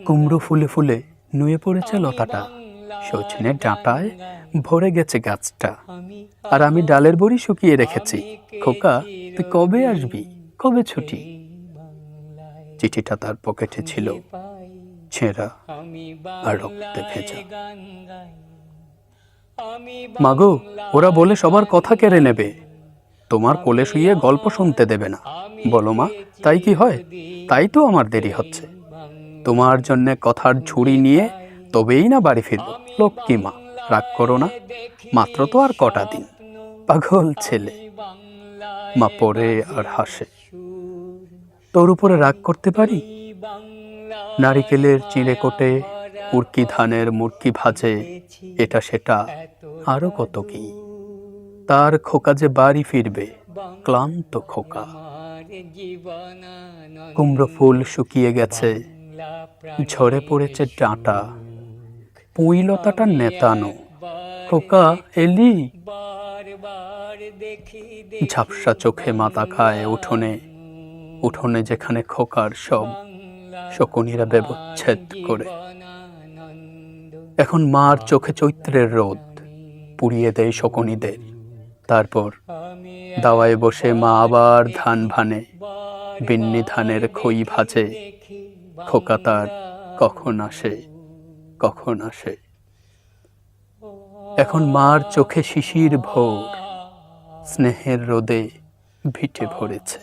কুমড়ো ফুলে ফুলে নুয়ে পড়েছে লতাটা, সজনে ডাঁটায় ভরে গেছে গাছটা। আর আমি ডালের বড়ি শুকিয়ে রেখেছি। খোকা, তুই কবে আসবি, কবে ছুটি? চিঠিটা তার পকেটে ছিল, ছেঁড়া আর রক্তে ভেজা। মাগো, ওরা বলে সবার কথা কেড়ে নেবে, তোমার কোলে শুয়ে গল্প শুনতে দেবে না। বলো মা, তাই কি হয়? তাই তো আমার দেরি হচ্ছে। তোমার জন্যে কথার ঝুড়ি নিয়ে তবেই না বাড়ি ফিরব। লক্ষ্মী মা, রাগ করো না, মাত্র তো আর কটা দিন। পাগল ছেলে। মা পড়ে আর হাসে। তোর উপরে রাগ করতে পারি? নারিকেলের চিঁড়ে কোটে, উড়কি ধানের মুরকি ভাজে, এটা সেটা আরো কত কি। তার খোকা যে বাড়ি ফিরবে, ক্লান্ত খোকা। কুমড়ো ফুল শুকিয়ে গেছে, ঝরে পড়েছে ডাঁটা, পুঁই লতাটা নেতানো। খোকা এলি? ঝাপসা চোখে মাথা খায় উঠোনে, উঠোনে যেখানে খোকার সব শকুনিরা ব্যবচ্ছেদ করে। এখন মার চোখে চৈত্রের রোদ পুড়িয়ে দেয় শকুনিদের। তারপর দাওয়ায় বসে মা আবার ধান ভানে, বিন্নি ধানের খই ভাজে। খোকা তার কখন আসে, কখন আসে। এখন মার চোখে শিশির ভোর, স্নেহের রোদে ভিটে ভরেছে।